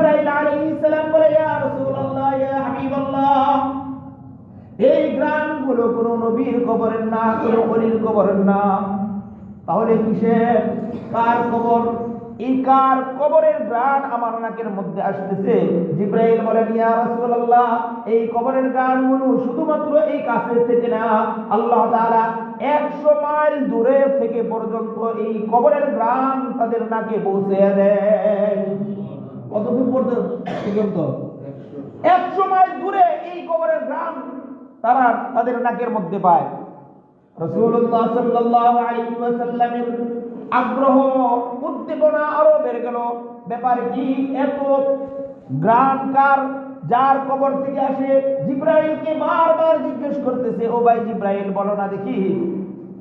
জিবরাইল আলাইহিস সালাম বলে, ইয়া রাসূলুল্লাহ, ইয়া হাবিবাল্লাহ, এই গ্রামগুলো কোন নবীর কবরের না, কোন ওলির কবরের না, তাহলে কিসের, কার কবর? এই কার কবরের গ্রাণ আমার নাকের মধ্যে আসতেছে? জিবরাইল বলেন, ইয়া রাসূলুল্লাহ, এই কবরের গ্রাণগুলো শুধুমাত্র এই কাছে থেকে না, আল্লাহ তাআলা 100 মাইল দূরে থেকে পর্যন্ত এই কবরের গ্রাণ তাদের নাকে পৌঁছে দেয়। কত দূর পর্যন্ত? 100 মাইল দূরে এই কবরের গ্রাণ তারা তাদের নাকের মধ্যে পায়। রাসূলুল্লাহ সাল্লাল্লাহু আলাইহি ওয়াসাল্লামের আগ্রহ, উদ্দীপনা আরো বেড়ে গেল। ব্যাপার কি? এত গ্রাণ কার, যার কবর থেকে আসে? জিবরাইলকে বারবার জিজ্ঞেস করতেছে, ও ভাই জিবরাইল, বলো না দেখি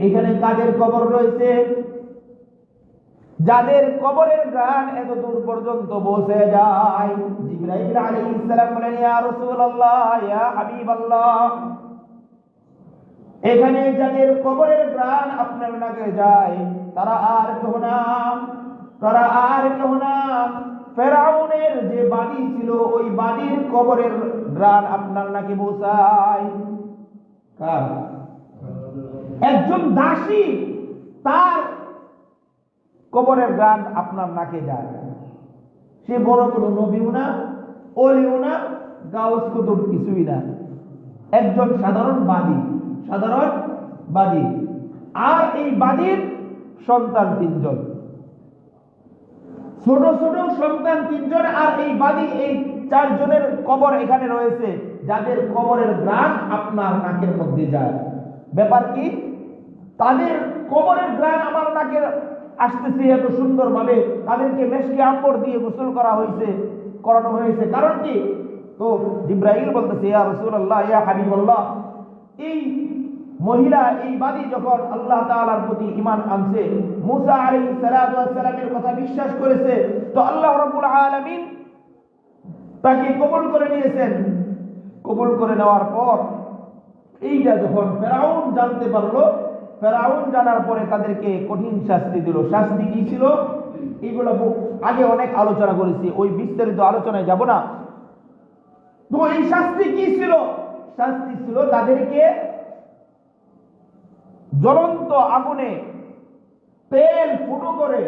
এখানে কাদের কবর রয়েছে, যাদের কবরের গ্রাণ এত দূর পর্যন্ত পৌঁছে যায়? জিবরাইল আলাইহিস সালাম বলেন, ইয়া রাসূলুল্লাহ, ইয়া হাবিবাল্লাহ, এখানে যাদের কবরের গ্রাণ আপনার নাকে যায় তারা আর কেউ না, তারা আর কেউ না, ফেরাউনের যে বাদী ছিল ওই বাদীর কবরের গ্রাণ আপনার নাকে পৌঁছায়। কার? একজন দাসী, তার কবরের গ্রাণ আপনার নাকে যায়। সে বড় কোনো নবীও না, ওলিও না, গাউস কুতুব কিছুই না, একজন সাধারণ বাদী, সাধারণ বাদী। আর এই বাদীর সন্তান 3 জন, ছোট ছোট সন্তান 3 জন, আর এই বাদী, এই 4 জনের কবর এখানে রয়েছে, যাদের কবরের গ্রাণ আপনার নাকের মধ্যে যায়। ব্যাপার কি? তাদের কবরের গ্রাণ আমার নাকের আসতেছে এত সুন্দর ভাবে, তাদেরকে মেশকে আম্বর দিয়ে গোসল করানো হয়েছে। কারণ কি? তো জিবরাইল বলতেছে, ইয়া রাসূলুল্লাহ, ইয়া হাবিবাল্লাহ, এই মহিলা, এই বাদী যখন আল্লাহ তাআলার প্রতি ঈমান আনছে, মুসা আলাইহিস সালাতু ওয়াস সালামের কথা বিশ্বাস করেছে, তো আল্লাহ রাব্বুল আলামিন তাকে কবুল করে নিয়েছেন। কবুল করে নেওয়ার পর এইটা যখন ফেরাউন জানতে পারলো, ফেরাউন জানার পরে তাদেরকে কঠিন শাস্তি দিল। শাস্তি কি ছিল? এইগুলো আগে অনেক আলোচনা করেছি, ওই বিস্তারিত আলোচনায় যাব না। তো এই শাস্তি কি ছিল? শাস্তি ছিল তাদেরকে জ্বলন্ত আগুনে তেল ফুটো করে,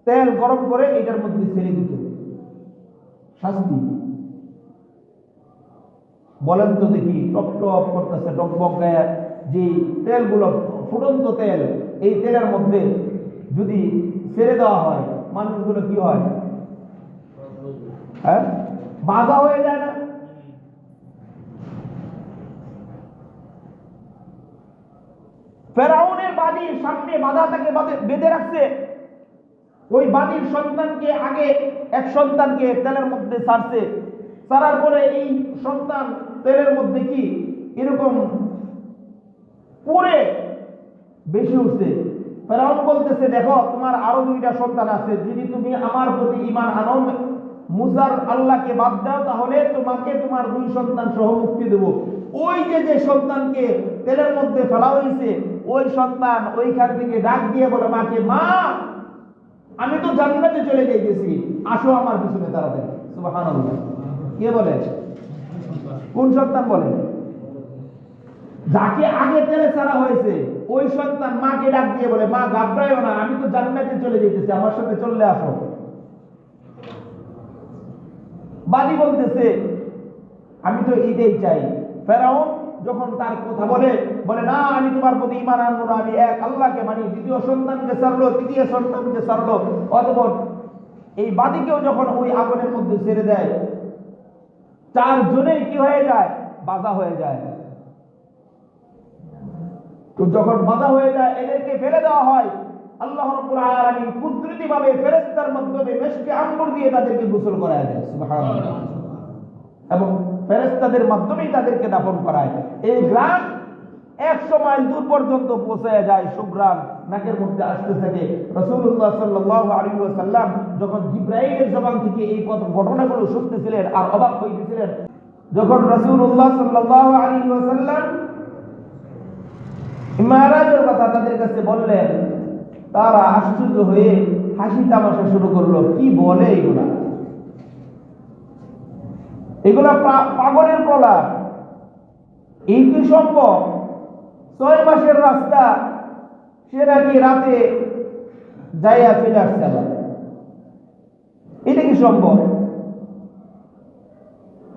তেল গরম করে এটার মধ্যে ছেড়ে দিত। শাস্তি বলেন তো দেখি, টপ টপ করতেছে, টকবক গায়ে যে তেলগুলো, ফুটন্ত তেল, এই তেলের মধ্যে যদি ছেড়ে দেওয়া হয়, মানুষগুলো কি হয়? হ্যাঁ, বাধা হয়ে যায় না? ফেরাউনের বাদীর সামনে বাধা তাকে বেঁধে রাখছে। ওই বাদীর সন্তানকে, আগে এক সন্তানকে তেলের মধ্যে ছাড়ছে, ছাড়ার পরে এই সন্তান তেলের মধ্যে কি এরকম পরে বেশি উঠছে। ফেরাউন বলতেছে, দেখো তোমার আরো 2টা সন্তান আছে, যদি তুমি আমার প্রতি ঈমান আনো, মুসার আল্লাহকে বাদ দাও, তাহলে তোমাকে তোমার 2 সন্তান সহ মুক্তি দেব। ওই যে সন্তানকে তেলের মধ্যে ফেলা হয়েছে, ওই সন্তান ওইখান থেকে ডাক দিয়ে বলে মাকে, মা, আমি তো জান্নাতে চলে যাইতেছি, আসো আমার পিছনে তাড়াতাড়ি। সুবহানাল্লাহ। কে বলে? কোন সন্তান বলে? যাকে আগে তেলে ছাড়া হয়েছে ওই সন্তান মাকে ডাক দিয়ে বলে, মা, ঘাবড়াইও না, আমি তো জান্নাতে চলে যাইতেছি, আমার সাথে চলে আসো। বাদী বলতেছে, আমি তো এটাই চাই। ফেরাউন যখন তার কথা বলে, না, আমি তোমার প্রতি ঈমান আনবো না, আমি এক আল্লাহকে মানি। 2য় সন্তানকে ছাড়লো, 3য় সন্তানকে ছাড়লো। অতঃপর এই বাদীকেও যখন ওই আগুনের মধ্যে ছেড়ে দেয়, 4 জনেই কি হয়ে যায়? বাধা হয়ে যায়। তো যখন বাধা হয়ে যায়, এদেরকে ফেলে দেওয়া হয়। আল্লাহ রাব্বুল আলামিন কুদরতিভাবে ফেরেশতার মাধ্যমে মেশকে আম্বর দিয়ে তাদেরকে গোসল করায় দেয়। সুবহানাল্লাহ। এবং ফেরেশতাদের মাধ্যমেই তাদেরকে দাফন করায়। এই গ্রাম 100 মাইল দূর পর্যন্ত পৌঁছে যায়, সুগ্রাম নাকের মধ্যে আসতে থাকে। রাসূলুল্লাহ সাল্লাল্লাহু আলাইহি ওয়াসাল্লাম যখন জিবরাইলের জবান থেকে এই ঘটনাগুলো শুনতেছিলেন আর অবাক হইতেছিলেন, যখন রাসূলুল্লাহ সাল্লাল্লাহু আলাইহি ওয়াসাল্লাম মেরাজের কথা তাদের কাছে বললেন, তারা আশ্চর্য হয়ে হাসি তামাশা শুরু করলো। কি বলে এগুলা? এগুলা পাগলের প্রলাপ। এই কি সম্ভব? 6 মাসের রাস্তা সে নাকি রাতে যাইয়া চলে আসছে আবার, এটা কি সম্ভব?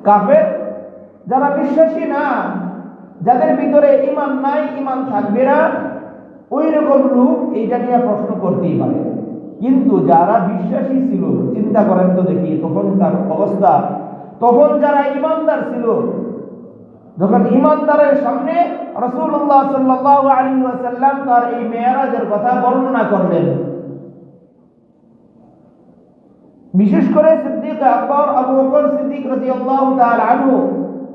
কাফের যারা বিশ্বাসী না, যাদের ভিতরে ঈমান নাই, ঈমান থাকবে না, ওই রকম লোক এইটা নিয়ে প্রশ্ন করতেই পারে। কিন্তু যারা বিশ্বাসী ছিল, চিন্তা করেন তো দেখি তখনকার অবস্থা। তখন যারা ঈমানদার ছিল, যখন ঈমানদারের সামনে রাসূলুল্লাহ সাল্লাল্লাহু আলাইহি ওয়াসাল্লাম তার এই মেরাজের কথা বর্ণনা করলেন, বিশেষ করে সিদ্দিক আকবর আবু বকর সিদ্দিক রাদিয়াল্লাহু তাআলা আনহু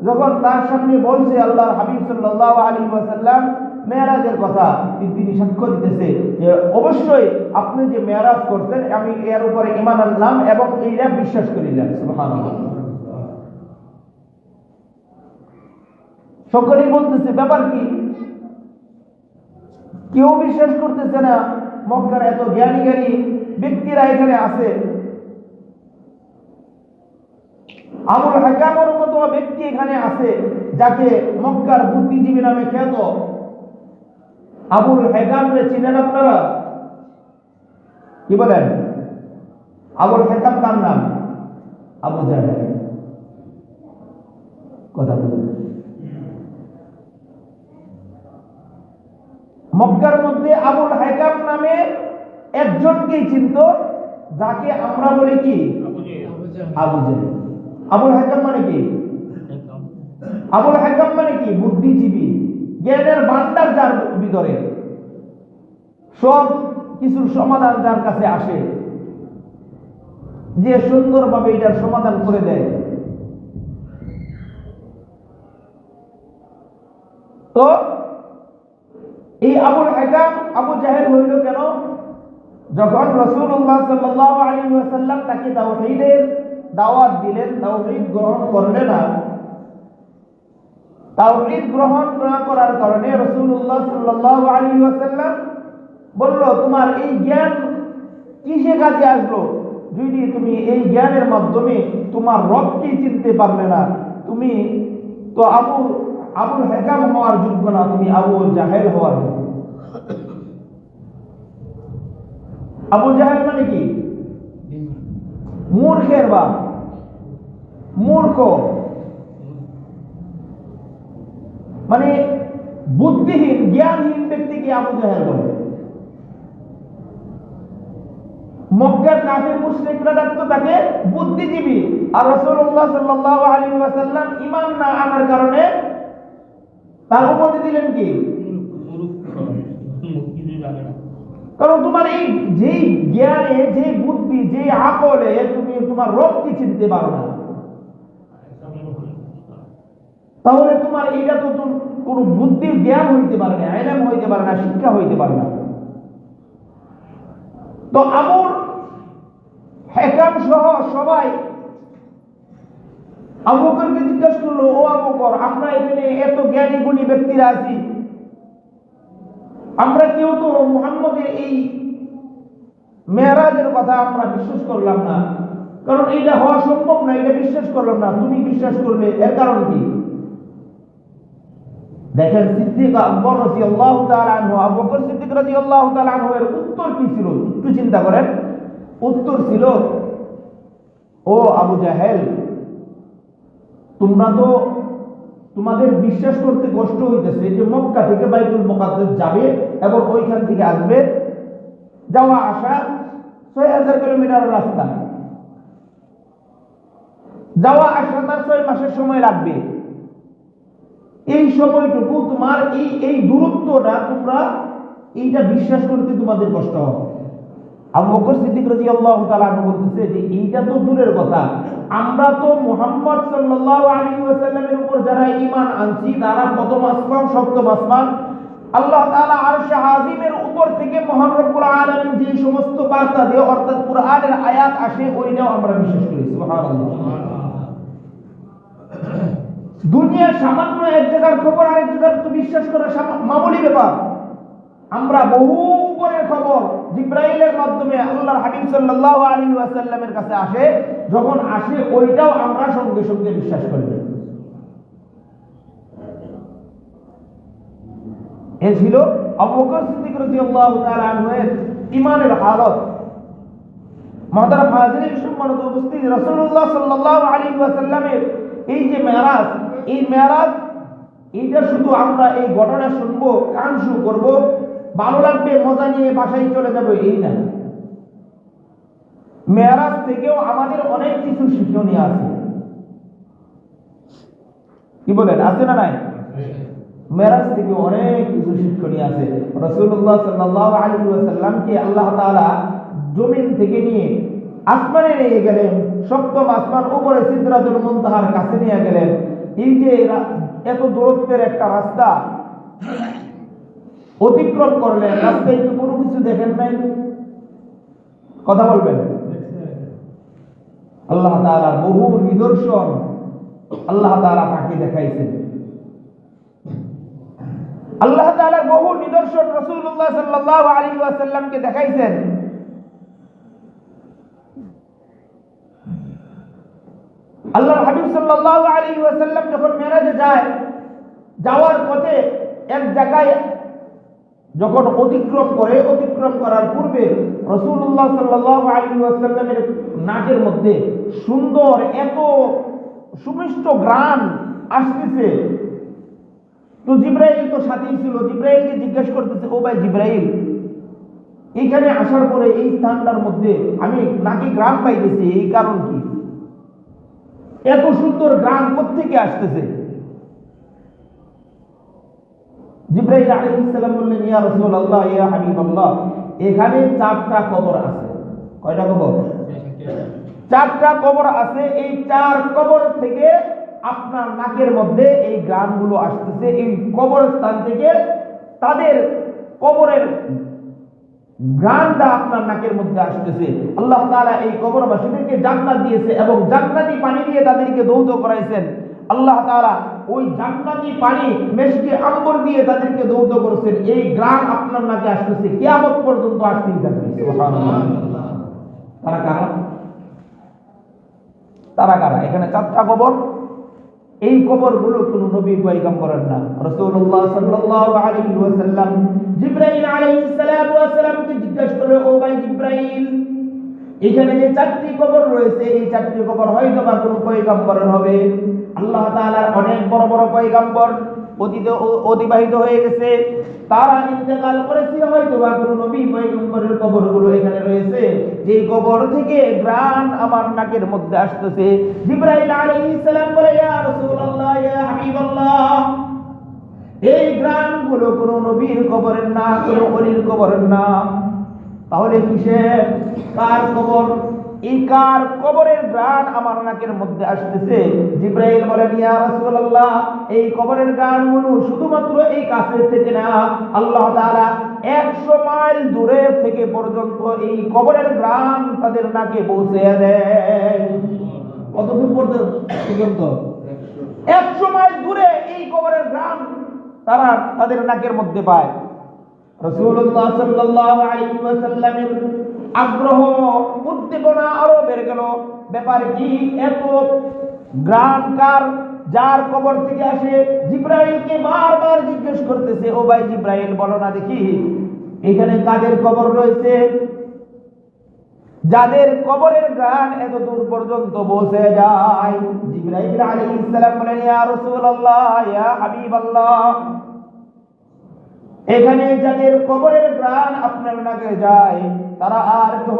যখন তার সামনে বলছে আল্লাহর হাবিব সাল্লাল্লাহু আলাইহি ওয়াসাল্লাম মেরাজের কথা, তিনি সাক্ষ্য দিতেছে যে অবশ্যই আপনি যে মেরাজ করতেন আমি এর উপরে ঈমান আনলাম এবং এইটা বিশ্বাস করিলাম। সুবহানাল্লাহ। সকলেই বলতেছে ব্যাপার কি? কেউ বিশ্বাস করতেছে না মক্কার এত জ্ঞানী জ্ঞানী ব্যক্তিরা এখানে আছে। আবুল হাকামের মতো ব্যক্তি এখানে আছে, যাকে মক্কার বুদ্ধিজীবী নামে খ্যাত। আবুল হাকাম রে চিনেন আপনারা? কি বলেন? আবুল হাকাম কার নাম? আবু জাহেল। কথা বলুন। মক্কার মধ্যে আবুল হাকাম নামে একজনকেই চিনত, যাকে আমরা বলি কি? আবু জাহেল। আবুল হাকাম মানে কি? আবুল হাকাম মানে কি? বুদ্ধিজীবী, জ্ঞানের ভান্ডার যার ভিতরে, সব কিছুর সমাধান যার কাছে আসে, যে সুন্দরভাবে এটার সমাধান করে দেয়। তো এই আবুল হাকাম আবু জাহেল হইল কেন? যখন রাসূলুল্লাহ সাল্লাল্লাহু আলাইহি ওয়াসাল্লাম তাকে তাওহীদের দাওয়াত দিলেন, তাওহীদ গ্রহণ করলে না। তাওহীদ গ্রহণ না করার কারণে রাসূলুল্লাহ সাল্লাল্লাহু আলাইহি ওয়াসাল্লাম বলল, তোমার এই জ্ঞান কিসে কাজে আসলো যদি তুমি এই জ্ঞানের মাধ্যমে তোমার রবকে চিনতে পারলে না? তুমি তো আবুল হাকাম হওয়ার যোগ্য না, তুমি আবু জাহেল হওয়ার যোগ্য। আবু জাহেল মানে কি? মূর্খের বাপ, মূর্খ মানে বুদ্ধিহীন জ্ঞানহীন ব্যক্তিকে আবু জাহেল বলে। মক্কার কাফির মুশরিকরা ডাকতো তাকে বুদ্ধিজীবী, আর রাসূলুল্লাহ সাল্লাল্লাহু আলাইহি ওয়াসাল্লাম ঈমান না আনার কারণে তার উপরে দিলেন কি? কারণ তোমার এই যেই জ্ঞানে, যে বুদ্ধি, যে আকলে তুমি তোমার রবকে চিনতে পারো না, তাহলে তোমার এইটা তো কোনো বুদ্ধির জ্ঞান হইতে পারে না, ইলম হইতে পারে না, শিক্ষা হইতে পারে না। তো আবুল হাকাম সহ সবাই আবু বকরকে জিজ্ঞাসা করলো, ও আবু বকর, আমরা এখানে এত জ্ঞানী গুণী ব্যক্তিরা আছি, আমরা কেউ তো মুহাম্মদের এই মেরাজের কথা আমরা বিশ্বাস করলাম না, কারণ এটা হওয়া সম্ভব না, এটা বিশ্বাস করলাম না, তুমি বিশ্বাস করলে এর কারণ কি? দেখেন সিদ্দিক আকবর রাদিয়াল্লাহু তাআলা আনহু, আবু বকর সিদ্দিক রাদিয়াল্লাহু তাআলা আনহু এর উত্তর কি ছিল? একটু চিন্তা করেন। উত্তর ছিল, ও আবু জাহেল, তোমরা তো তোমাদের বিশ্বাস করতে কষ্ট হইতেছে যে মক্কা থেকে বাইতুল মুকাদ্দাস যাবে এবং ওইখান থেকে আসবে, যাওয়া আসা ৬০০০ কিলোমিটার রাস্তা, যাওয়া আসা তার ৬ মাসের সময় লাগবে। এই সময়টুকু তোমার এই দূরত্বটা তোমরা এইটা বিশ্বাস করতে তোমাদের কষ্ট হবে। আবু বকর সিদ্দিক রাদিয়াল্লাহু তাআলা বলতেছে যে এইটা তো দূরের কথা, আমরা তো মুহাম্মদ সাল্লাল্লাহু আলাইহি ওয়াসাল্লামের উপর যারা ঈমান আনছি তারা প্রথম আসমান, সপ্তম আসমান, আল্লাহ তাআলা আরশে আজিমের উপর থেকে মহান রব্বুল আলামিন যে সমস্ত বার্তা দিয়ে অর্থাৎ কুরআনের আয়াত আসে ওইটাও আমরা বিশ্বাস করি। সুবহানাল্লাহ। দুনিয়ার সামান্য এক জায়গার খবর আরেক জায়গার তো বিশ্বাস করা মামুলি ব্যাপার। আমরা বহু উপরের খবর জিব্রাইলের মাধ্যমে আল্লাহর হাবিব সাল্লাল্লাহু আলাইহি ওয়াসাল্লামের কাছে আসে, যখন আসে ওইটাও আমরা সঙ্গে সঙ্গে বিশ্বাস করি। এ ছিল আবু বকর সিদ্দিক রাদিয়াল্লাহু তাআলা আনহুর ঈমানের হালত। মুহতারাম হাজিরিন, সম্মানিত উপস্থিতি, রাসূলুল্লাহ সাল্লাল্লাহু আলাইহি ওয়াসাল্লামের এই যে মেরাজ, এই মেরাজ এটা শুধু আমরা এই ঘটনা শুনবো, কান শু করবো, ভালো লাগবে, মজা নিয়ে বাসায় চলে যাবো, এই না। মেরাজ থেকেও আমাদের অনেক কিছু শিক্ষণীয় আছে। কি বলেন, আছে না নাই? মেরাজ থেকে অনেক কিছু শিক্ষণীয় আছে। রাসূলুল্লাহ সাল্লাল্লাহু আলাইহি ওয়াসাল্লামকে আল্লাহ তাআলা জমিন থেকে নিয়ে আসমানে নিয়ে গেলেন, সপ্তম আসমান উপরে সিদরাতুল মুনতাহার কাছে নিয়ে গেলেন। এই যে এত দূরত্বের একটা রাস্তা অতিক্রম করলেন, রাস্তায় কি কোনো কিছু দেখেন নাই? কথা বলবেন। আল্লাহ তাআলার বহু নিদর্শন আল্লাহ তাআলা তাকে দেখাইছেন। আল্লাহ তাআলার বহু নিদর্শন রাসূলুল্লাহ সাল্লাল্লাহু আলাইহি ওয়াসাল্লামকে দেখাইছেন। আল্লাহর হাবিব সাল্লাল্লাহু আলাইহি ওয়াসাল্লাম যখন মেরাজে যায়, যাওয়ার পথে এক জায়গায় যখন অতিক্রম করার পূর্বে রাসূলুল্লাহ সাল্লাল্লাহু আলাইহি ওয়াসাল্লামের নাকের মধ্যে সুন্দর এত সুমিষ্ট ঘ্রাণ আসতেছে। তো জিব্রাইল তো সাথেই ছিল, জিব্রাইলকে জিজ্ঞেস করতেছে, ও ভাই জিব্রাইল, এখানে আসার পরে এই স্থানটার মধ্যে আমি নাকি ঘ্রাণ পাইতেছি, এই কারণ কি? এত সুন্দর ঘ্রাণ কোত্থেকে আসতেছে? জিব্রাইল আলাইহিস সালাম বললেন, ইয়া রাসূলুল্লাহ, ইয়া হাবিবাল্লাহ, এখানে 4টা কবর আছে। কয়টা কবর? 4টা কবর আছে। এই 4 কবর থেকে আপনার নাকের মধ্যে এই ঘ্রাণগুলো আসতেছে। এই কবরস্থান থেকে তাদের কবরের ঘ্রাণটা আপনার নাকের মধ্যে আসতেছে। আল্লাহ তাআলা এই কবরবাসীদেরকে জান্নাত দিয়েছে এবং জান্নাতি পানি দিয়ে তাদেরকে দৌত করাইছেন। আল্লাহ তাআলা ওই জান্নাতি পানি মেশকে আম্বর দিয়ে তাদেরকে দৌত করেছেন। এই ঘ্রাণ আপনার নাকে আসতেছে, কিয়ামত পর্যন্ত আসতেই থাকবে। সুবহানাল্লাহ। তারা কারা? এখানে 4টা কবর। এই কবরগুলো কোন নবী পয়গম্বরের না। রাসূলুল্লাহ সাল্লাল্লাহু আলাইহি ওয়াসাল্লাম জিবরাইল আলাইহিস সালাতু ওয়াস সালামকে জিজ্ঞাসা করে, ও ভাই জিবরাইল, এখানে যে 4টি কবর রয়েছে, এই 4টি কবর হয়তো বা কোন পয়গম্বরের হবে। আল্লাহ তাআলার অনেক বড় বড় পয়গম্বর অতিবাহিত হয়ে গেছে, তারা ইন্তেকাল করেছে, হয়তো বা কোন নবী পয়গম্বরের কবরগুলো এখানে রয়েছে, যেই কবর থেকে ঘ্রাণ আমার নাকের মধ্যে আসতেছে। জিবরাইল আলাইহিস সালাম বলে, ইয়া রাসূলুল্লাহ, ইয়া হাবিবাল্লাহ, এই ঘ্রাণগুলো কোন নবীর কবরের না, কোন ওলির কবরের না। তাহলে কিসের? কার কবর? এই কার কবরের ঘ্রাণ আমার নাকের মধ্যে আসতেছে? জিবরাইল বলেন, ইয়া রাসূলুল্লাহ, এই কবরের ঘ্রাণগুলো শুধুমাত্র এই কাছে থেকে না, আল্লাহ তাআলা 100 মাইল দূরে থেকে পর্যন্ত এই কবরের ঘ্রাণ তাদের নাকে পৌঁছে দেয়। কত দূর পর্যন্ত? 100 মাইল দূরে এই কবরের ঘ্রাণ তারা তাদের নাকের মধ্যে পায়। রাসূলুল্লাহ সাল্লাল্লাহু আলাইহি ওয়াসাল্লামের আগ্রহ, উদ্দীপনা আরো বেড়ে গেল। ব্যাপার কি? এত ঘ্রাণ কার? যার কবর থেকে আসে। জিবরাইলকে বারবার জিজ্ঞেস করতেছে, ও ভাই জিবরাইল, বলো না দেখি এখানে কাদের কবর রয়েছে, যাদের কবরের ঘ্রাণ এত দূর পর্যন্ত পৌঁছে যায়? জিবরাইল আলাইহিস সালাম বলেন, ইয়া রাসূলুল্লাহ, ইয়া হাবিবাল্লাহ, এখানে যাদের কবরের ঘ্রাণ আপনার নাকে যায়, তারা আর কেউ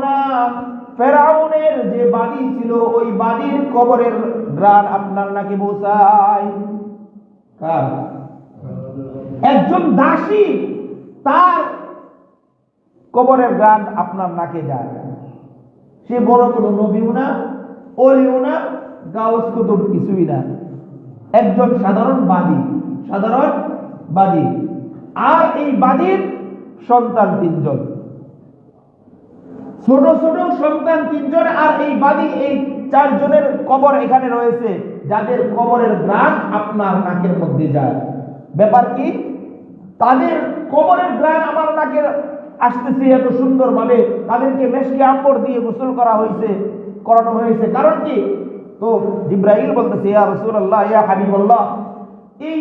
না, ফেরাউনের যে বাদী ছিল, ওই বাদীর কবরের ঘ্রাণ আপনার নাকে পৌঁছায়। কার? একজন দাসী, তার কবরের ঘ্রাণ আপনার নাকে যায়। সে বড় কোনো নবীও না, ওলিও না, গাউস কুতুব কিছুই না, একজন সাধারণ বাদী। আর এই বাদীর সন্তান 3 জন, ছোট ছোট সন্তান 3 জন। আর এই বাদী, এই 4 জনের কবর এখানে রয়েছে, যাদের কবরের ঘ্রাণ আপনার নাকের মধ্যে যায়। ব্যাপার কি? তাদের কবরের ঘ্রাণ আমার নাকে আসতেছে এত সুন্দরভাবে, তাদেরকে মেশকে আম্বর দিয়ে গোসল করানো হয়েছে, কারণ কি? তো জিব্রাইল বলতেছে, ইয়া রাসূলুল্লাহ, ইয়া হাবিবাল্লাহ, এই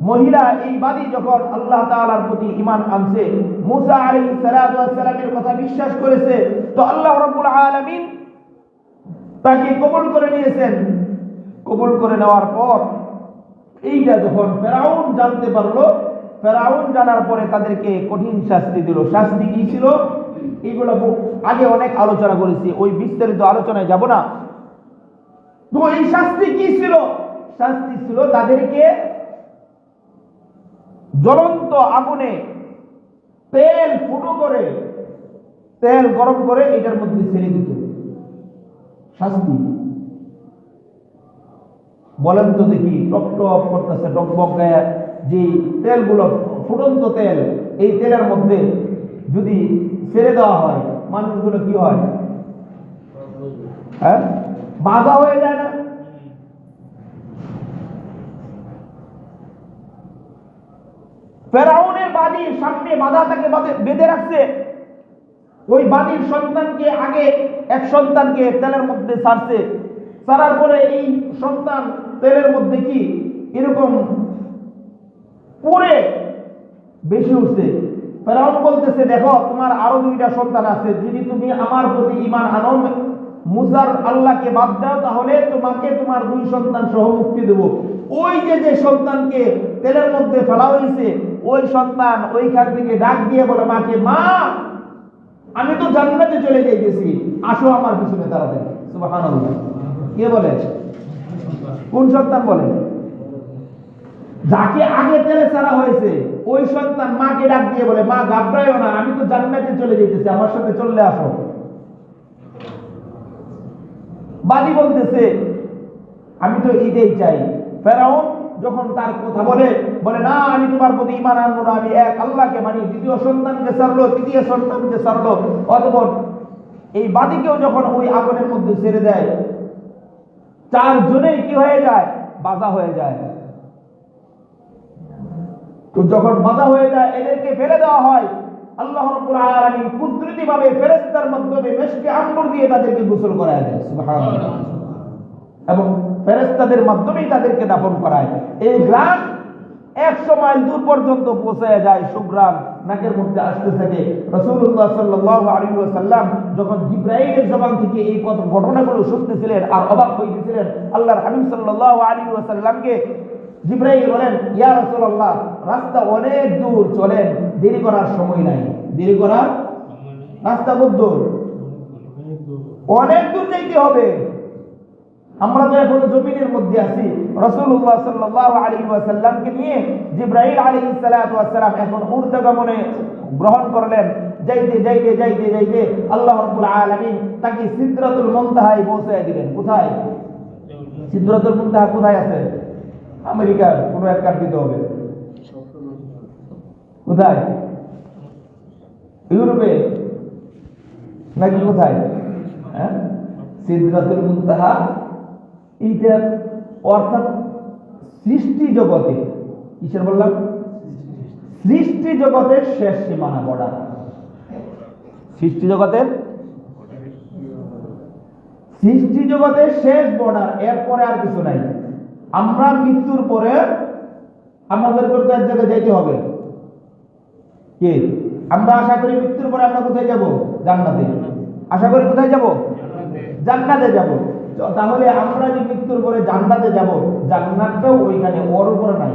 মহিলা, এই বাদী যখন আল্লাহ তাআলার প্রতি ঈমান আনছে, মুসা আলাইহিস সালাতু ওয়াস সালামের কথা বিশ্বাস করেছে, তো আল্লাহ রাব্বুল আলামিন তাকে কবুল করে নিয়েছেন। কবুল করে নেওয়ার পর এইটা যখন ফেরাউন জানতে পারলো, ফেরাউন জানার পরে তাদেরকে কঠিন শাস্তি দিল। শাস্তি কি ছিল এইগুলো আগে অনেক আলোচনা করেছি, ওই বিস্তারিত আলোচনায় যাব না। তো এই শাস্তি কি ছিল? শাস্তি ছিল তাদেরকে জ্বলন্ত আগুনে তেল ফুটো করে, তেল গরম করে এটার মধ্যে ছেড়ে দিত। শাস্তি বলেন তো দেখি, টক টক করতেছে, টকবক যে তেলগুলো, ফুটন্ত তেল, এই তেলের মধ্যে যদি ছেড়ে দেওয়া হয়, মানুষগুলো কি হয়? হ্যাঁ, বাধা হয়ে যায় না? ফেরাউনের বাদীর সামনে বাধা তাকে বেঁধে রাখছে। ওই বাদীর সন্তানকে আগে, এক সন্তানকে তেলের মধ্যে ছাড়ছে, ছাড়ার পরে এই সন্তান তেলের মধ্যে কি এরকম পরে বেশি উঠছে। ফেরাউন বলতেছে, দেখো তোমার আরো দুইটা সন্তান আছে, যদি তুমি আমার প্রতি ঈমান আনো, মুসার আল্লাহকে বাদ দাও, তাহলে তোমাকে তোমার দুই সন্তান সহ মুক্তি দেব। ওই যে সন্তানকে তেলের মধ্যে ফেলা হয়েছে, ওই সন্তান ওইখান থেকে ডাক দিয়ে বলে মাকে, মা আমি তো জান্নাতে চলে যাইতেছি, আসো আমার পিছনে তাড়াতাড়ি। সুবহানাল্লাহ। কে বলে? কোন সন্তান বলে? যাকে আগে তেলে ছাড়া হয়েছে ওই সন্তান মাকে ডাক দিয়ে বলে, মা ঘাবড়াইও না, আমি তো জান্নাতে চলে যেতেছি, আমার সাথে চললে আসো। বাদী বলতেছে, আমি তো এটাই চাই। ফেরাউন যখন তার কথা বলে না, আমি তোমার প্রতি ঈমান আনবো না, আমি এক আল্লাহকে মানি, দ্বিতীয় সন্তানকে ছাড়লো, তৃতীয় সন্তানকে ছাড়লো, অতঃপর এই বাদীকেও যখন ওই আগুনের মধ্যে ছেড়ে দেয়, চারজনেই কি হয়ে যায়? বাধা হয়ে যায়। তো যখন বাধা হয়ে যায়, এদেরকে ফেলে দেওয়া হয়। আল্লাহ রাব্বুল আলামিন কুদরতিভাবে ফেরেশতার মাধ্যমে মেশকে আম্বর দিয়ে তাদেরকে গোসল করায় দেয়। সুবহানাল্লাহ। এবং ফেরেশতাদের মাধ্যমেই তাদেরকে দাফন করায়। এই ঘ্রাণ 100 মাইল দূর পর্যন্ত পৌঁছে যায়, সুঘ্রাণ নাকের মধ্যে আসতে থাকে। রাসূলুল্লাহ সাল্লাল্লাহু আলাইহি ওয়াসাল্লাম যখন জিবরাইলের জবান থেকে এই ঘটনাগুলো শুনতেছিলেন আর অবাক হইতেছিলেন, আল্লাহর হাবিব সাল্লাল্লাহু আলাইহি ওয়াসাল্লামকে জিবরাইল বলেন, ইয়া রাসূলুল্লাহ, রাস্তা অনেক দূর, চলেন, দেরি করার সময় নাই। দেরি করার রাস্তা খুব দূর, অনেক দূর যেতে হবে। আমরা তো এখন জমিনের মধ্যে আছি। রাসূলুল্লাহ সাল্লাল্লাহু আলাইহি ওয়াসাল্লামকে নিয়ে জিবরাইল আলাইহিস সালাতু ওয়াস সালাম এখন ঊর্ধ্বগমনে গ্রহণ করলেন। যাইতে যাইতে যাইতে যাইতে আল্লাহ রাব্বুল আলামিন তাকে সিদরাতুল মুনতাহায় পৌঁছায় দিলেন। কোথায়? সিদরাতুল মুনতাহা কোথায় আছে? আমেরিকার কোন এক কান্ট্রিতে হবে। কোথায়? ইউরোপে নাকি কোথায়? হ্যাঁ, সিদরাতুল মুনতাহা, এইটা অর্থাৎ সৃষ্টি জগতে, কিসের বললাম? সৃষ্টি জগতের শেষ সীমানা, বর্ডার। সৃষ্টি জগতের শেষ বর্ডার, এরপরে আর কিছু নাই। আমরা মৃত্যুর পরে আমাদের তো এক জায়গায় যাইতে হবে। কি আমরা আশা করি মৃত্যুর পরে আমরা কোথায় যাব? জান্নাতে। আশা করি কোথায় যাব? জান্নাতে যাব। তাহলে আমরা যে মৃত্যুর পরে জান্নাতে যাব, জান্নাতটাও ওইখানে, ওর উপরে নাই।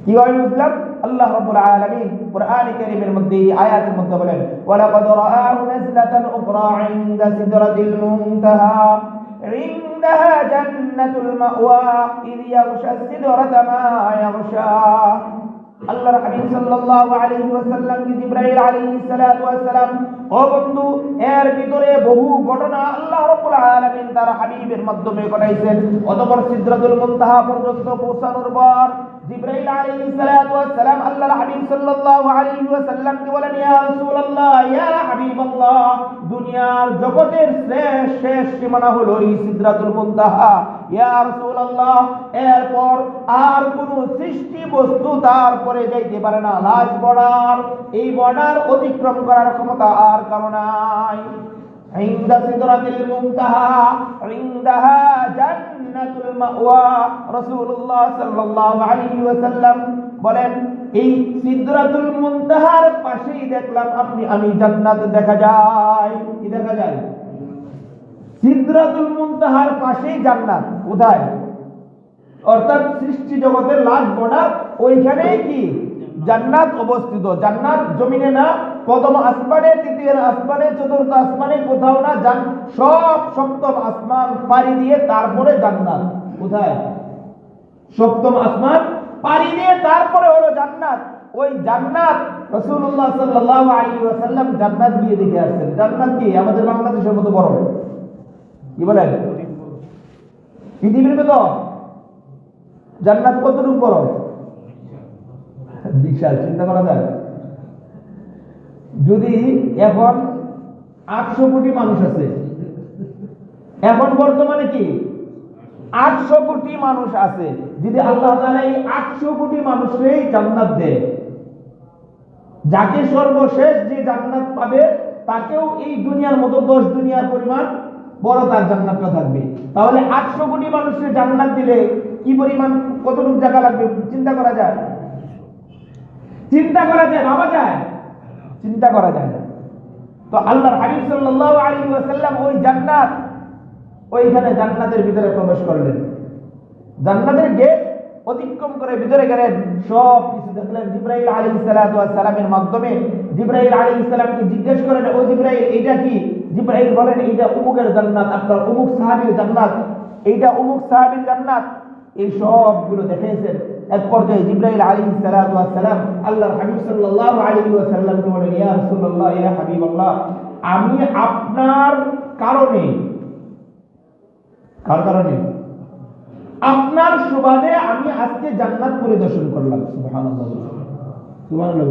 কি হয় বুঝলাম? আল্লাহ রাব্বুল আলামিন কুরআন কারীমের মধ্যে এই আয়াতের মধ্যে বলেন, ওয়ালাকাদ রাআহু নাজলাতান উখরা ইনদা সিদরাতিল মুনতাহা ইনদাহা জান্নাতুল মাওয়া ইয ইয়াগশা সিদরাতা মা ইয়াগশা। আল্লাহর হাবিব সাল্লাল্লাহু আলাইহি ওয়াসাল্লাম কে জিবরাইল আলাইহিস সালাতু ওয়াস সালাম, ও বন্ধু, এর ভিতরে বহু ঘটনা আল্লাহ রাব্বুল আলামিন তার হাবিবের মাধ্যমে ঘটাইছেন। অতঃপর সিদরাতুল মুনতাহা পর্যন্ত পৌঁছানোর পর জিবরাইল আলাইহিস সালাতু ওয়াস সালাম আল্লাহর হাবিব সাল্লাল্লাহু আলাইহি ওয়াসাল্লাম কে বলেন, ইয়া রাসূলুল্লাহ, ইয়া হাবিবাল্লাহ, দুনিয়ার জগতের শেষ সীমানা হলো এই সিদরাতুল মুনতাহা। ইয়া রাসূলুল্লাহ, এরপর আর কোন সৃষ্টি বস্তু তারপরে যাইতে পারে না, লাস্ট বর্ডার, এই বর্ডার অতিক্রম করার ক্ষমতা আর কারো নাই। عند سدرة المنتهى عندها جنة المأوى রাসূলুল্লাহ সাল্লাল্লাহু আলাইহি ওয়াসাল্লাম বলেন, এই সিদরাতুল মুনতাহার পাশেই দেখলাম আমি জান্নাত দেখা যায়। কি দেখা যায়? সিদরাতুল মুনতাহার পাশেই জান্নাত। কোথায়? অর্থাৎ সৃষ্টি জগতের লাস্ট বর্ডার, ওইখানেই কি জান্নাত অবস্থিত। জান্নাত জমিনে না, প্রথম আসমানে, তৃতীয় আসমানে, চতুর্থ আসমানে, কোথাও না। সব সপ্তম আসমান পাড়ি দিয়ে তারপরে জান্নাত। কোথায়? সপ্তম আসমান পাড়ি দিয়ে তারপরে হলো জান্নাত। ওই জান্নাত রাসূলুল্লাহ সাল্লাল্লাহু আলাইহি ওয়াসাল্লাম জান্নাত গিয়ে দেখে আসছেন। জান্নাত কি আমাদের বাংলাদেশের মতো বড়? কি বলেন? পৃথিবীর মতো জান্নাত কতটুকু বড়? বিশাল। চিন্তা করা যায়, যদি এখন 800 কোটি মানুষ আছে, এখন বর্তমানে কি 800 কোটি মানুষ আছে, যদি আল্লাহ তাআলা এই 800 কোটি মানুষকেই জান্নাত দেয়, যাকে সর্বশেষ যে জান্নাত পাবে তাকেও এই দুনিয়ার মতো 10 দুনিয়ার পরিমাণ বড় তার জান্নাতটা থাকবে, তাহলে 800 কোটি মানুষকে জান্নাত দিলে কি পরিমাণ, কতটুকু জায়গা লাগবে? চিন্তা করা যায়? চিন্তা করা যায়? ভাবা যায়? চিন্তা করা যায় না। তো আল্লাহর হাবিব সাল্লাল্লাহু আলাইহি ওয়াসাল্লাম ওই জান্নাত, ওইখানে জান্নাতের ভিতরে প্রবেশ করলেন, জান্নাতের গেট অতিক্রম করে ভিতরে গেলেন, সব কিছু দেখলেন। জিবরাইল আলাইহিস সালাতু ওয়াস সালামের মাধ্যমে জিবরাইল আলাইহিস সালামকে জিজ্ঞেস করেন, ও জিবরাইল, এটা কি? জিবরাইল বলেন, এইটা অমুকের জান্নাত, আপনার অমুক সাহাবীর জান্নাত, এইটা অমুক সাহাবীর জান্নাত। এই সবগুলো দেখেছেন। এক পর্যায়ে জিবরাইল আলাইহিস সালাতু ওয়াস সালাম আল্লাহর হাবিব সাল্লাল্লাহু আলাইহি ওয়াসাল্লামকে বলেন, ইয়া রাসূলুল্লাহ, ইয়া হাবিবাল্লাহ, আমি আপনার কারণে, কার কারণে? আপনার সুবাদে আমি আজকে জান্নাত পরিদর্শন করলাম। সুবহানাল্লাহ, সুবহানাল্লাহ।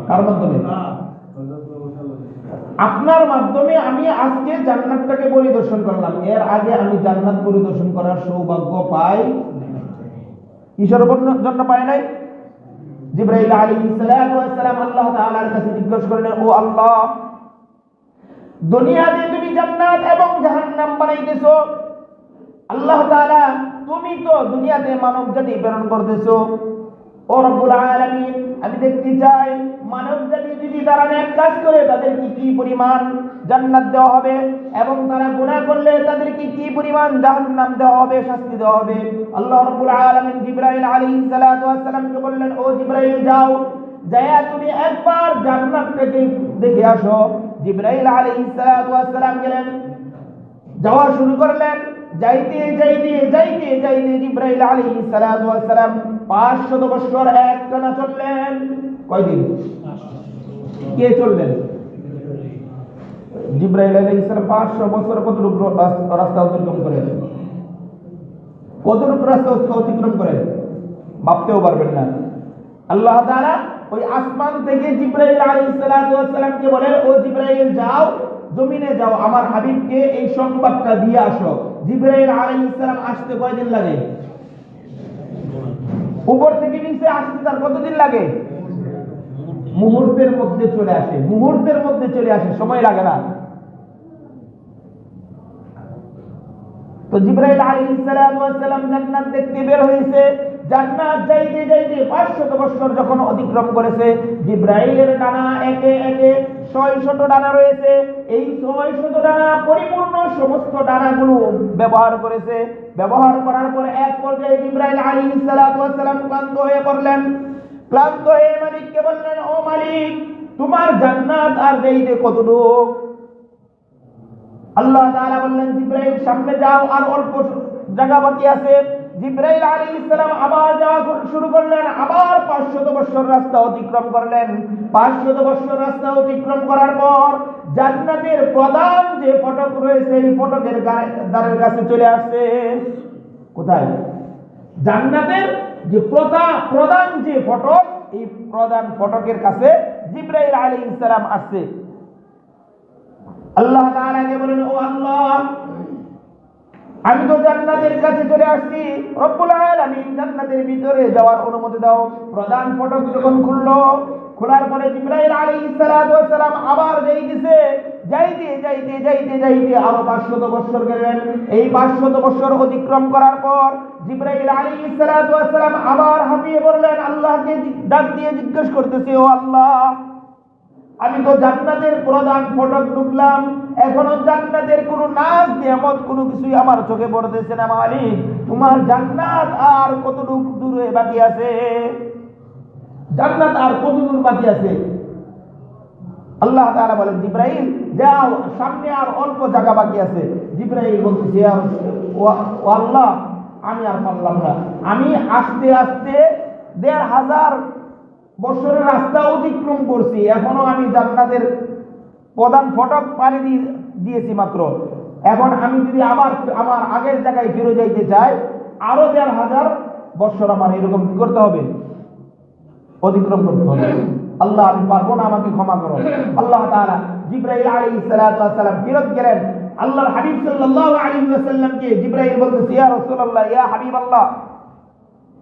কার মাধ্যমে? আপনার মাধ্যমে আমি আজকে জান্নাতটাকে পরিদর্শন করলাম। এর আগে আমি জান্নাত পরিদর্শন করার সৌভাগ্য পাই, কিসের জন্য পাই নাই? জিবরাইল আলাইহিস সালাতু ওয়াস সালাম আল্লাহ তাআলার কাছে জিজ্ঞেস করলেন, ও আল্লাহ, দুনিয়াতে তুমি জান্নাত এবং জাহান্নাম বানাইতেছো, আল্লাহ তাআলা তুমি তো দুনিয়াতে মানব জাতি প্রেরণ করতেছো, ও রব্বুল আলামিন, আমি দেখতে চাই মানব জাতি যদি তারা নেক কাজ করে তাদেরকে কি পরিমাণ জান্নাত দেওয়া হবে, এবং তারা গুনাহ করলে তাদেরকে কি পরিমাণ জাহান্নাম দেওয়া হবে, শাস্তি দেওয়া হবে। আল্লাহ রব্বুল আলামিন জিবরাইল আলাইহিস সালাতু ওয়াস সালামকে বললেন, ও জিবরাইল, যাও, যায়া তুমি একবার জান্নাতটাকে দেখে আসো। জিবরাইল আলাইহিস সালাতু ওয়াস সালাম গেলেন, যাওয়া শুরু করলেন। যাইতে যাইতে যাইতে যাইতে জিবরাইল আলাইহিস সালাতু ওয়াস সালাম 500 বছর একটানা চললেন। কয়দিন? কে চললেন? জিবরাইল আলাইহিস সালাম 500 বছর কতটুকু রাস্তা অতিক্রম করে? কতটুকু রাস্তা অতিক্রম করে ভাবতেও পারবেন না। আল্লাহ তাআলা ওই আসমান থেকে জিবরাইল আলাইহিস সালাতু ওয়াস সালামকে বলেন, ও জিবরাইল, যাও, জমিনে যাও, আমার হাবিবকে এই সংবাদটা দিয়ে আসো। জিবরাইল আলাইহিস সালাম আসতে কয়দিন লাগে? উপর থেকে নিচে আসতে তার কতদিন লাগে? মুহূর্তের মধ্যে চলে আসে, মুহূর্তের মধ্যে চলে আসে, সময় লাগে না। তো জিবরাইল আলাইহিস সালাতু ওয়াস সালাম জান্নাত দেখতে বের হয়েছে। জান্নাত যাইতে যাইতে 500 বছর যখন অতিক্রম করেছে, জিবরাইলের ডানা একে একে 600 ডানা রয়েছে। এই 600 ডানা পরিপূর্ণ সমস্ত ডানাগুলো ব্যবহার করেছে। ব্যবহার করার পর এক পর্যায়ে জিবরাইল আলাইহিস সালাতু ওয়াস সালাম ক্লান্ত হয়ে পড়লেন। ক্লান্ত হয়ে মালিককে বললেন, ও মালিক, তোমার জান্নাত আর যাইতে কতটুকু? আল্লাহ তাআলা বললেন, জিবরাইল, সামনে যাও, আর অল্প জায়গা বাকি আছে। জিবরাইল আলাইহিস সালাম আবার যাওয়া শুরু করলেন, আবার 500 বছর রাস্তা অতিক্রম করলেন। 500 বছর রাস্তা অতিক্রম করার পর জান্নাতের প্রধান যে ফটক রয়েছে, এই ফটকের দ্বারের কাছে চলে আসছে। কোথায়? জান্নাতের যে প্রধান যে ফটক, এই প্রধান ফটকের কাছে জিবরাইল আলাইহিস সালাম আসছে। আল্লাহ তাআলাকে বলেন, ও আল্লাহ, আমি তো জান্নাতের কাছে চলে আসছি, রব্বুল আলামিন জান্নাতের ভিতরে যাওয়ার অনুমতি দাও। প্রধান ফটক যখন খোলার পরে জিবরাইল আলাইহিস সালাতু ওয়াস সালাম আবার যাইতে আরো 500 বছর গেলেন। এই 500 বছর অতিক্রম করার পর জিবরাইল আলাইহিস সালাতু ওয়াস সালাম আবার হাঁপিয়ে পড়লেন, আল্লাহকে ডাক দিয়ে জিজ্ঞেস করতেছে, ও আল্লাহ, আমি তো জান্নাতের প্রধান ফটক ঢুকলাম, এখনো জান্নাতের কোনো নাজ নিয়ামত কোনো কিছুই আমার চোখে পড়তেছে না মালিক, তোমার জান্নাত আর কতটুক দূরে বাকি আছে? জান্নাত আর কত দূর বাকি আছে? আল্লাহ তাআলা বলেন, জিবরাইল যাও, সামনে আর অল্প জায়গা বাকি আছে। জিবরাইল বলতেছে, ও আল্লাহ, আমি আর পারলাম না, আমি আস্তে আস্তে ১৫০০ বছরের রাস্তা অতিক্রম করছি, এখনো আমি জান্নাতের প্রধান ফটক পাড়ি দিয়েছি মাত্র। এখন আমি যদি আবার আমার আগের জায়গায় ফিরে যাইতে চাই, আরো ১৫০০ বছর আমার এরকম কি করতে হবে? অতিক্রম করতে হবে। আল্লাহ, আমি পারবো না, আমাকে ক্ষমা করো। আল্লাহ তাআলা জিবরাইল আলাইহিস সালাতু ওয়াস সালাম ফিরত গেলেন। আল্লাহর হাবিব সাল্লাল্লাহু আলাইহি ওয়াসাল্লামকে জিবরাইল বলতেছে, ইয়া রাসূলুল্লাহ, ইয়া হাবিবাল্লাহ,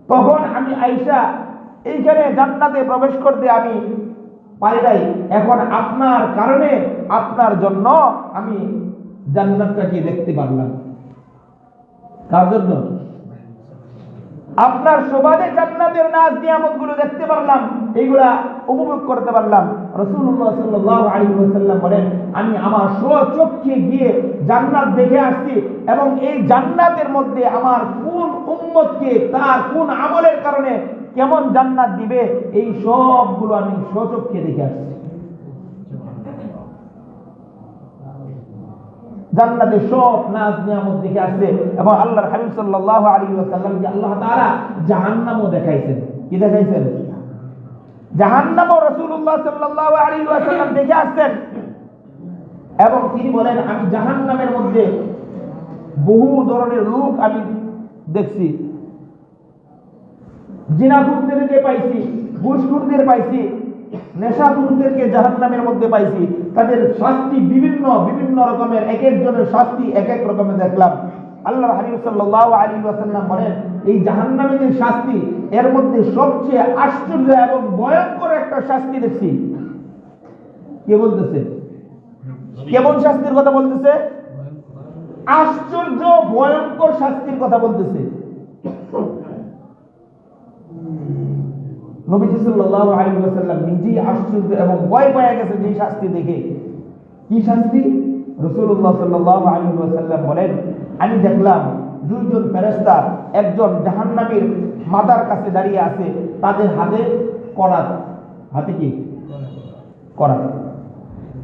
তখন আমি আয়েশা এইখানে জান্নাতে প্রবেশ করতে আমি পারি নাই, এখন আপনার কারণে, আপনার জন্য আমি জান্নাতটাকে দেখতে পারলাম। কার জন্য? আপনার সুবাদে জান্নাতের নাজ নিয়ামতগুলো দেখতে পারলাম, এইগুলা উপভোগ করতে পারলাম। রাসূলুল্লাহ সাল্লাল্লাহু আলাইহি ওয়াসাল্লাম বলেন, আমি আমার স্বচক্ষে গিয়ে জান্নাত দেখে আসছি, এবং এই জান্নাতের মধ্যে আমার কোন উম্মতকে তার কোন আমলের কারণে কেমন জান্নাত দিবে, এই সবগুলো আমি স্বচক্ষে দেখে আসছি। জান্নাতে সব নাজ নিয়ামত দেখে আসছে, এবং আল্লাহর হাবিব সাল্লাল্লাহু আলাইহি ওয়াসাল্লামকে আল্লাহ তাআলা জাহান্নামও দেখাইছেন। কি দেখাইছেন? জাহান্নামও রাসূলুল্লাহ সাল্লাল্লাহু আলাইহি ওয়াসাল্লাম দেখে আসছেন, এবং তিনি বলেন, আমি জাহান্নামের মধ্যে বহু ধরনের লোক আমি দেখছি। জিনাখোরদেরকে পাইছি, ঘুষখোরদের পাইছি, নেশাখোরদেরকে জাহান্নামের মধ্যে পাইছি। তাদের শাস্তি বিভিন্ন রকমের, এক একজনের শাস্তি এক এক রকমের দেখলাম। আল্লাহর হাবিব সাল্লাল্লাহু আলাইহি ওয়াসাল্লাম বলেন, এই জাহান্নামের যে শাস্তি, এর মধ্যে সবচেয়ে আশ্চর্য এবং ভয়ঙ্কর একটা শাস্তি দেখছি। কে বলতেছে? কেমন শাস্তির কথা বলতেছে? আশ্চর্য ভয়ঙ্কর শাস্তির কথা বলতেছে। নবীজি সাল্লাল্লাহু আলাইহি ওয়াসাল্লাম নিজেই আশ্চর্য এবং ভয় পেয়ে গেছে যে শাস্তি দেখে। কি শাস্তি? রাসূলুল্লাহ সাল্লাল্লাহু আলাইহি ওয়াসাল্লাম বলেন, আমি দেখলাম দুইজন ফেরেশতা, একজন জাহান্নামীর মাথার কাছে দাঁড়িয়ে আছে, তাদের হাতে করাত। হাতে কি? করাত।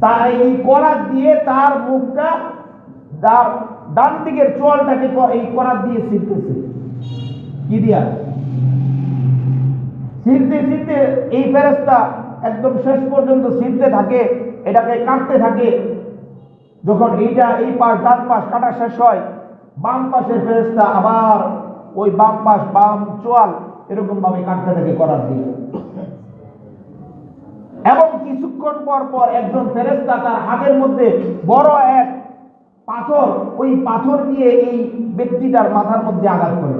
তার এই করাত দিয়ে তার মুখটা, তার ডান দিকের চোয়ালটাকে এই করাত দিয়ে ছিঁড়তেছে। কি দিয়া? ছিঁড়তে ছিঁড়তে এই ফেরেশতা একদম শেষ পর্যন্ত ছিঁড়তে থাকে, এটাকে কাটতে থাকে। যখন এই পাশ, ডান পাশ কাটা শেষ হয়, বাম পাশের ফেরেশতা আবার ওই বাম পাশ, বাম চোয়াল এরকম ভাবে কাটতে থাকে করার দিয়ে। এবং কিছুক্ষণ পর পর একজন ফেরেশতা তার হাতের মধ্যে বড় এক পাথর, ওই পাথর দিয়ে এই ব্যক্তিটার মাথার মধ্যে আঘাত করে,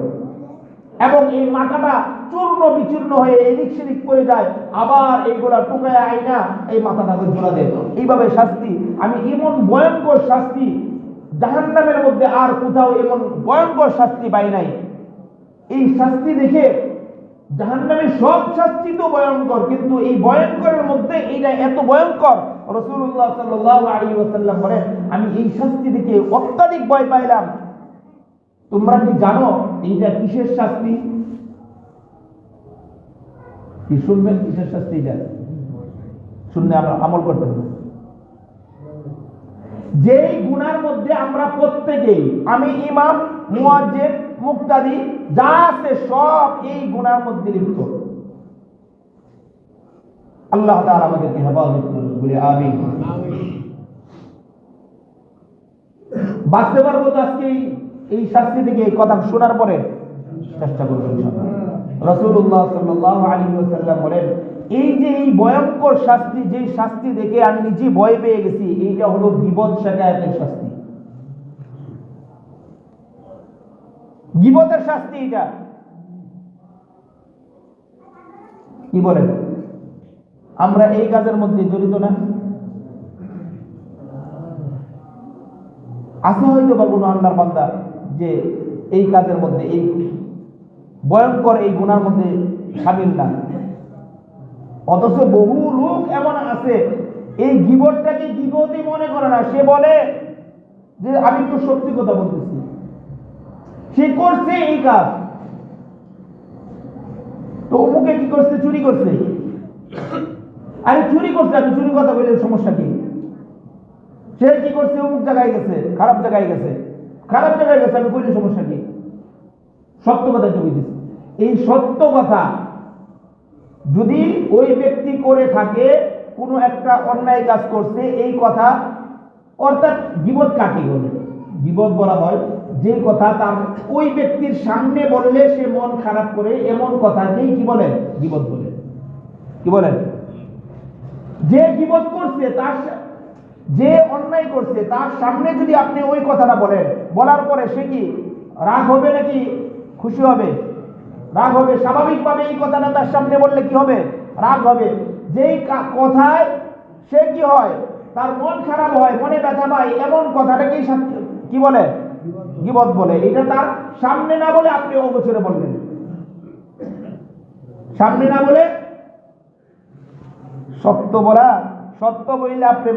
এবং এই মাথাটা চূর্ণ বিচূর্ণ হয়ে এদিক সেদিক পড়ে যায়। আবার এইগুলা টুকায় আইনা এই মাথাটাকে ঝোলা দেয়। এইভাবে শাস্তি, আমি এমন ভয়ঙ্কর শাস্তি জাহান্নামের মধ্যে আর কোথাও এমন ভয়ঙ্কর শাস্তি পাই নাই। এই শাস্তি দেখে, জাহান্নামের সব শাস্তি তো ভয়ঙ্কর, কিন্তু এই ভয়ঙ্করের মধ্যে এইটা এত ভয়ঙ্কর। রাসূলুল্লাহ সাল্লাল্লাহু আলাইহি ওয়াসাল্লাম বলেন, আমি এই শাস্তি দেখে অত্যাধিক ভয় পাইলাম। তোমরা কি জানো এইটা কিসের শাস্তি? কি শুনবেন? কিসের শাস্তি এটা? শুনলে আমরা আমল করতে হবে। যেই গুনার মধ্যে আমরা প্রত্যেকেই, আমি ইমাম, মুয়াজ্জিন, মুক্তাদি যা আছে সব এই গুনার মধ্যে লিপ্ত। আল্লাহ তাআলা আমাদেরকে হেফাজত করুন, বলে আমিন। বাঁচতে পারবো তো আজকে এই শাস্তি থেকে? এই কথা শোনার পরে চেষ্টা করবো ইনশাআল্লাহ। রাসূলুল্লাহ সাল্লাল্লাহু আলাইহি ওয়াসাল্লাম বলেন, এই যে এই ভয়ঙ্কর শাস্তি, যে শাস্তি দেখে আমি নিজে ভয় পেয়ে গেছি, এইটা হলো বিপদ শেখায়তের শাস্তি। গীবতের শাস্তি এটা। কি বলেন? আমরা এই কাজের মধ্যে জড়িত না? আছে হয়তো বা কোনো আল্লাহর বান্দা যে এই কাজের মধ্যে, এই ভয়ঙ্কর এই গুনার মধ্যে সামিল না, অথচ বহু লোক এমন আছে এই গীবতটাকে গীবতই মনে করে না। সে বলে যে আমি তো সত্যি কথা বলতেছি, সে করছে এই কাজ। তো অমুকে কি করছে? চুরি করছে। আরে চুরি করছে, আমি চুরি কথা বললে সমস্যা কি? সে কি করছে? অমুক জায়গায় গেছে, খারাপ জায়গায় গেছে, খারাপ জায়গায় গেছে, আমি বললে সমস্যা কি? সত্য কথা তো বলতেছি। এই সত্য কথা যদি ওই ব্যক্তি করে থাকে, কোনো একটা অন্যায় কাজ করছে, এই কথা, অর্থাৎ গীবত কাকে বলে? গীবত বলা হয় যে কথা তার ওই ব্যক্তির সামনে বললে সে মন খারাপ করে, এমন কথাকেই কি বলে? গীবত বলে। কি বলেন? যে গীবত করছে, তার যে অন্যায় করছে তার সামনে যদি আপনি ওই কথাটা বলেন, বলার পরে সে কি রাগ হবে নাকি খুশি হবে? রাগ হবে। স্বাভাবিকভাবে এই কথাটা তার সামনে বললে কি হবে? রাগ হবে। যেই কথায় সে কি হয়? তার মন খারাপ হয়, মনে ব্যথা পায়, এমন কথাটাকেই কি বলে? গীবত বলে। এটা তার সামনে না বলে আপনি অগোচরে বললেন, সামনে না বলে। সত্য বলা, সত্য বললে আপনি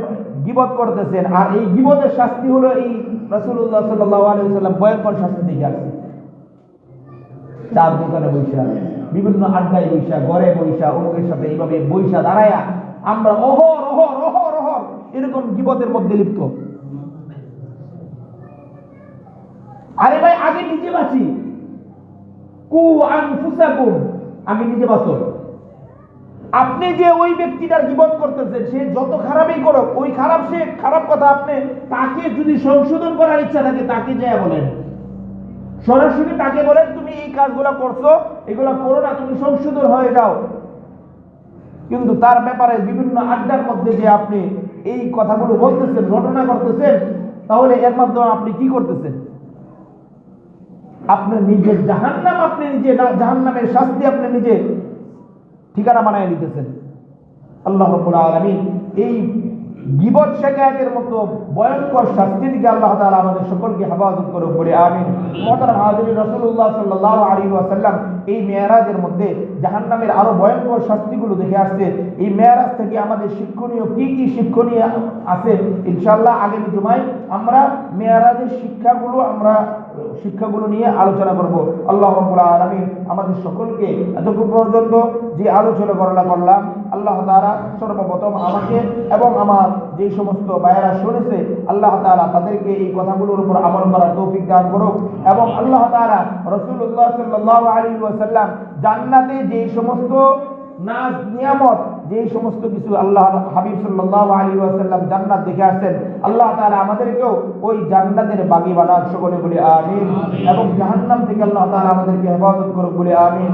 গীবত করতেছেন। আর এই গীবতের শাস্তি হলো এই রাসূলুল্লাহ সাল্লাল্লাহু আলাইহি ওয়াসাল্লাম ভয়ঙ্কর শাস্তি দিয়ে আসছে। চার দোকানে বৈশা, বিভিন্ন আড্ডায় বৈশা, ঘরে বৈশা, অমুকের সাথে এইভাবে বৈশা দাঁড়ায়া আমরা অহর অহর অহর অহর এরকম গীবতের মধ্যে লিপ্ত। আরে ভাই, আগে নিজে বাঁচি। কু আনফুসাকুম, আগে নিজে বাঁচো। আপনি যে ওই ব্যক্তিটার গীবত করতেছেন, সে যত খারাপই করুক, ওই খারাপ, সে খারাপ কথা, আপনি তাকে যদি সংশোধন করার ইচ্ছা থাকে তাকে যা বলেন, সরাসরি তাকে বলেন তুমি এই কাজগুলো করছো, এগুলো করো না, তুমি সংশোধন হয়ে যাও। কিন্তু তার ব্যাপারে বিভিন্ন আড্ডার মধ্যে যে আপনি এই কথাগুলো বলতেছেন, ঘটনা করতেছেন, তাহলে এর মাধ্যমে আপনি কি করতেছেন? আপনার নিজের জাহান্নাম, আপনি নিজে জাহান্নামের শাস্তি আপনি নিজে ঠিকানা বানায় নিতেছেন। আল্লাহ রাব্বুল আলামিন এই গীবত শিকায়াতের মতো ভয়ঙ্কর শাস্তি থেকে আল্লাহ তাআলা আমাদের সকলকে হেফাজত করুক বলে আমিন। মুহতারাম হাজিরিন, রাসূলুল্লাহ সাল্লাল্লাহু আলাইহি ওয়াসাল্লাম এই মেরাজের মধ্যে জাহান্নামের আরো ভয়ঙ্কর শাস্তিগুলো দেখে আসছে। এই মেরাজ থেকে আমাদের শিক্ষণীয় কি কি শিক্ষণীয় আছে, ইনশাআল্লাহ আগামী জুমায় আমরা মেরাজের শিক্ষাগুলো নিয়ে আলোচনা করব। আল্লাহ রাব্বুল আলামিন আমাদের সকলকে এতক্ষণ পর্যন্ত যে আলোচনা করলাম, আল্লাহ তাআলা সর্বপ্রথম আমাকে এবং আমার যে সমস্ত ভাইয়েরা শুনেছে, আল্লাহ তাআলা তাদেরকে এই কথাগুলোর উপর আমল করার তৌফিক দান করুক। এবং আল্লাহ তাআলা রাসূলুল্লাহ সাল্লাল্লাহু আলাইহি ওয়াসাল্লাম জান্নাতে যে সমস্ত নাজ নিয়ামত, যে সমস্ত কিছু আল্লাহ হাবিব সাল্লাল্লাহু আলাইহি ওয়াসাল্লাম জান্নাত দেখে আসেন, আল্লাহ তাআলা আমাদেরকেও ওই জান্নাতের বাগী বানাক, সকলে বলে আমিন। এবং জাহান্নাম থেকে আল্লাহ তাআলা আমাদেরকে হেফাজত করুক বলে আমিন।